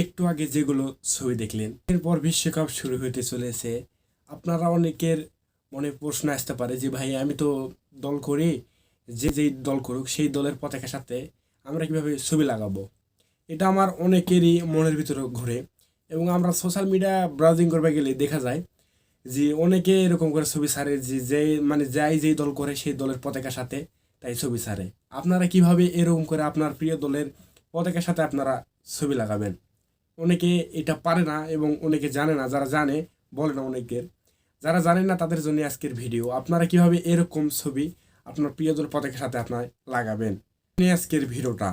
একটু আগে যেগুলো ছবি দেখলেন, এরপর বিশ্বকাপ শুরু হতে চলেছে। আপনারা অনেকের মনে প্রশ্ন আসতে পারে যে ভাই আমি তো দল করি, যেই দল করুক সেই দলের পতাকার সাথে আমরা কিভাবে ছবি লাগাবো। এটা আমার অনেকেরই মনের ভিতরে ঘুরে, এবং আমরা সোশ্যাল মিডিয়া ব্রাউজিং করতে গেলে দেখা যায় যে অনেকে এরকম করে ছবি ছাড়ে যে মানে যেই দল করে সেই দলের পতাকার সাথে তাই ছবি ছাড়ে। আপনারা কিভাবে এরকম করে আপনার প্রিয় দলের পতাকার সাথে আপনারা ছবি লাগাবেন? অনেকে এটা পারে না এবং অনেকে জানে না, যারা জানে বলে না অনেকের, যারা জানেন না তাদের জন্য আজকের ভিডিও। আপনারা কিভাবে এরকম ছবি আপনার প্রিয় দল পতাকার সাথে আপনার লাগাবেন, আজকের ভিডিওটা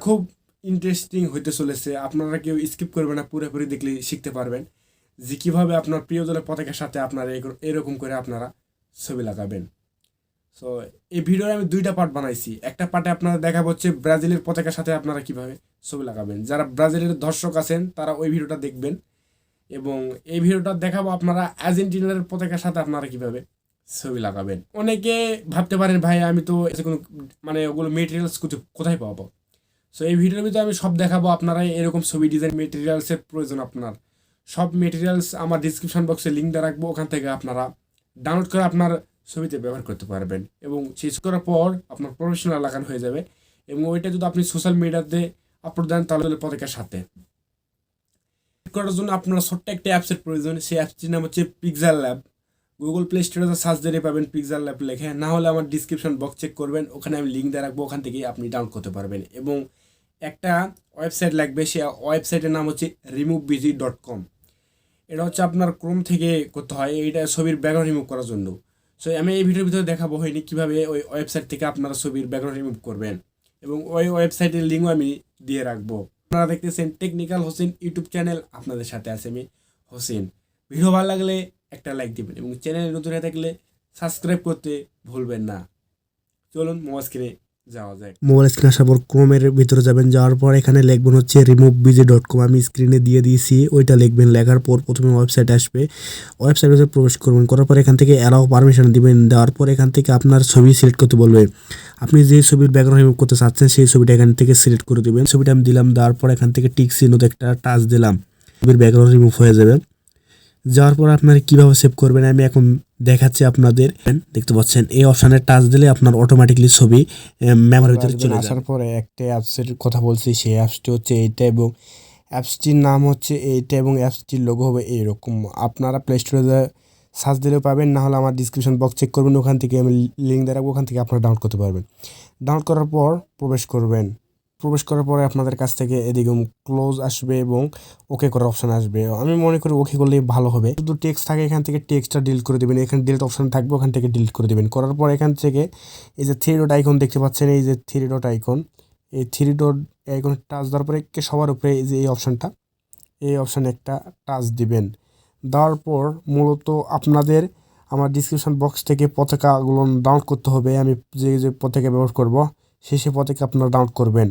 খুব ইন্টারেস্টিং হইতে চলেছে। আপনারা কেউ স্কিপ করবেন না, পুরোপুরি দেখলে শিখতে পারবেন যে কীভাবে আপনার প্রিয় দলের পতাকার সাথে আপনারা এরকম করে আপনারা ছবি লাগাবেন। সো এই ভিডিওর আমি দুইটা পার্ট বানাইছি। একটা পার্টে আপনারা দেখাবো হচ্ছে ব্রাজিলের পতাকার সাথে আপনারা কিভাবে ছবি লাগাবেন। যারা ব্রাজিলের দর্শক আছেন তারা ওই ভিডিওটা দেখবেন, এবং এই ভিডিওটা দেখাবো আপনারা আর্জেন্টিনার পতাকার সাথে আপনারা কিভাবে ছবি লাগাবেন। অনেকে ভাবতে পারেন ভাই আমি তো কোনো মানে ওগুলো মেটেরিয়ালস কোথায় পাবো। সো এই ভিডিওর ভিতরে আমি সব দেখাবো। আপনারা এরকম ছবি ডিজাইন মেটেরিয়ালসের প্রয়োজন, আপনার সব মেটেরিয়ালস আমার ডিসক্রিপশন বক্সে লিঙ্ক দিয়ে রাখবো, ওখান থেকে আপনারা ডাউনলোড করে আপনার ছবিতে ব্যবহার করতে পারবেন, এবং শেষ করার পর আপনার প্রফেশনাল লাগানো হয়ে যাবে। এবং ওইটা যদি আপনি সোশ্যাল মিডিয়াতে আপলোড দেন তাহলে পতাকার সাথে করার জন্য আপনার ছোট্ট একটা অ্যাপসের প্রয়োজন। সেই অ্যাপসটির নাম হচ্ছে পিক্সেল ল্যাব। গুগল প্লে স্টোরে সার্চ দিয়ে পাবেন পিক্সেল ল্যাব লেখে, না হলে আমার ডিসক্রিপশন বক্স চেক করবেন, ওখানে আমি লিঙ্ক দিয়ে রাখবো, ওখান থেকে আপনি ডাউনলোড করতে পারবেন। এবং একটা ওয়েবসাইট লাগবে, সেই ওয়েবসাইটের নাম হচ্ছে removebg.com। এটা হচ্ছে আপনার ক্রোম থেকে করতে হয়, এইটা ছবির ব্যাকগ্রাউন্ড রিমুভ করার জন্য। সো আমি এই ভিডিওর ভিতরে দেখাবো হয়নি কীভাবে ওই ওয়েবসাইট থেকে আপনারা ছবির ব্যাকগ্রাউন্ড রিমুভ করবেন, এবং ওই ওয়েবসাইটের লিঙ্কও আমি দিয়ে রাখবো। আপনারা দেখতেছেন টেকনিক্যাল হোসেন ইউটিউব চ্যানেল, আপনাদের সাথে আছে আমি হোসেন। ভিডিও ভালো লাগলে একটা লাইক দিবেন, এবং চ্যানেলে নতুন হয়ে থাকলে সাবস্ক্রাইব করতে ভুলবেন না। চলুন মোবাইল স্ক্রিনে যাওয়া যায়। মোবাইল স্ক্রিন আসার পর ক্রোমের ভিতরে যাবেন, যাওয়ার পর এখানে লিখবেন হচ্ছে removebg.com। আমি স্ক্রিনে দিয়ে দিয়েছি, ওইটা লিখবেন। লেখার পর প্রথমে ওয়েবসাইট আসবে, ওয়েবসাইটে প্রবেশ করবেন, করার পর এখান থেকে অ্যালাউ পারমিশন দিবেন। দেওয়ার পর এখান থেকে আপনার ছবি সিলেক্ট করতে বলবে। আপনি যে ছবির ব্যাকগ্রাউন্ড রিমুভ করতে চাচ্ছেন সেই ছবিটা এখান থেকে সিলেক্ট করে দেবেন। ছবিটা আমি দিলাম, দেওয়ার পর এখান থেকে টিক চিহ্নতে একটা টাচ দিলাম, ছবির ব্যাকগ্রাউন্ড রিমুভ হয়ে যাবে। যাওয়ার পর আপনারা কীভাবে সেভ করবেন আমি এখন দেখাচ্ছি আপনাদের। দেখতে পাচ্ছেন এই অপশানে টাচ দিলে আপনার অটোমেটিকলি ছবি মেমোরির ভিতরে চলে যাবে। আসার পরে একটা অ্যাপসের কথা বলছি, সেই অ্যাপসটি হচ্ছে এইটা, এবং অ্যাপসটির নাম হচ্ছে এইটা, এবং অ্যাপসটির লোগো হবে এইরকম। আপনারা প্লে স্টোরে সার্চ দিলেও পাবেন, না হলে আমার ডিসক্রিপশন বক্স চেক করবেন, ওখান থেকে আমি লিঙ্ক দিয়ে রাখবো, ওখান থেকে আপনারা ডাউনলোড করতে পারবেন। ডাউনলোড করার পর প্রবেশ করবেন। প্রবেশ করার পরে আপনাদের কাছ থেকে এদিকে ক্লোজ আসবে এবং ওকে করার অপশান আসবে। আমি মনে করি ওকে করলেই ভালো হবে। শুধু টেক্সট থাকে, এখান থেকে টেক্সটটা ডিলিট করে দেবেন। এখানে ডিলিট অপশান থাকবে, ওখান থেকে ডিলিট করে দেবেন। করার পর এখান থেকে এই যে থ্রি ডট আইকন দেখতে পাচ্ছেন, এই যে থ্রি ডট আইকন, এই থ্রি ডট আইকন টাচ দেওয়ার পরে সবার উপরে এই যে এই অপশানটা, এই অপশানে একটা টাচ দিবেন। দেওয়ার পর মূলত আপনাদের আমার ডিসক্রিপশন বক্স থেকে পতাকাগুলো ডাউনলোড করতে হবে। আমি যে পতাকা ব্যবহার করব সেই পতাকা আপনারা ডাউনলোড করবেন।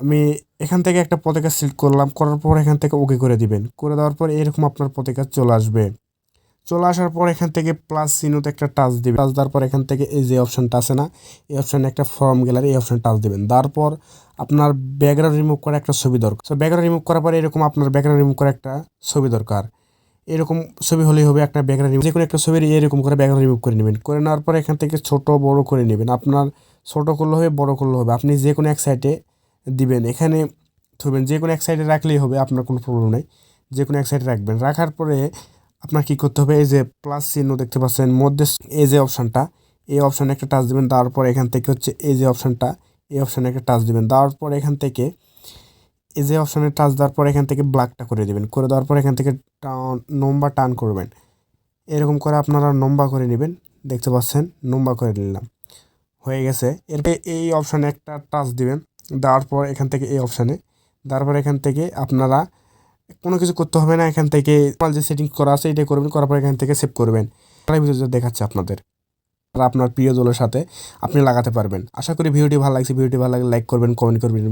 আমি এখান থেকে একটা পতাকা সিলেক্ট করলাম, করার পর এখান থেকে ওকে করে দিবেন। করে দেওয়ার পর এরকম আপনার পতাকা চলে আসবে। চলে আসার পর এখান থেকে প্লাস চিহ্নতে একটা টাচ দিবেন। টাচ দেওয়ার পর এখান থেকে এই যে অপশানটা আছে না, এই অপশানে একটা ফর্ম গ্যালারি, এই অপশান টাচ দেবেন। দেওয়ার পর আপনার ব্যাকগ্রাউন্ড রিমুভ করা একটা ছবি দরকার। তো ব্যাকগ্রাউন্ড রিমুভ করার পর এরকম আপনার ব্যাকগ্রাউন্ড রিমুভ করা একটা ছবি দরকার। এরকম ছবি হলেই হবে। একটা ব্যাকগ্রাউন্ড রিমুভ, যে কোনো একটা ছবির এরকম করে ব্যাকগ্রাউন্ড রিমুভ করে নেবেন। করে নেওয়ার পর এখান থেকে ছোট বড় করে নেবেন। আপনার ছোট করলে হবে, বড় করলে হবে, আপনি যে কোনো এক সাইডে দিবেন। এখানে থবেন, যে কোনো এক সাইডে রাখলেই হবে, আপনার কোনো প্রবলেম নেই, যে কোনো এক সাইডে রাখবেন। রাখার পরে আপনার কী করতে হবে, এই যে প্লাস চিহ্ন দেখতে পাচ্ছেন মধ্যে, এই যে অপশানটা, এই অপশানে একটা টাচ দেবেন। দেওয়ার পর এখান থেকে হচ্ছে এই যে অপশানটা, এই অপশানে একটা টাচ দেবেন। দেওয়ার পর এখান থেকে এই যে অপশানে টাচ দেওয়ার পর এখান থেকে ব্ল্যাকটা করে দেবেন। করে দেওয়ার পর এখান থেকে নম্বর টান করবেন। এরকম করে আপনারা নম্বর করে নেবেন। দেখতে পাচ্ছেন নম্বর করে নিলাম, হয়ে গেছে। এরপরে এই অপশানে একটা টাচ দিবেন। দেওয়ার পর এখান থেকে এই অপশানে, তারপর এখান থেকে আপনারা কোনো কিছু করতে হবে না, এখান থেকে যে সেটিং করা আছে এটাই করবেন। করার পর এখান থেকে সেভ করবেন। ভিডিও দেখাচ্ছে আপনাদের, আর আপনার প্রিয় দলের সাথে আপনি লাগাতে পারবেন। আশা করি ভিডিওটি ভালো লাগছে। ভিডিওটি ভালো লাগলে লাইক করবেন, কমেন্ট করবেন।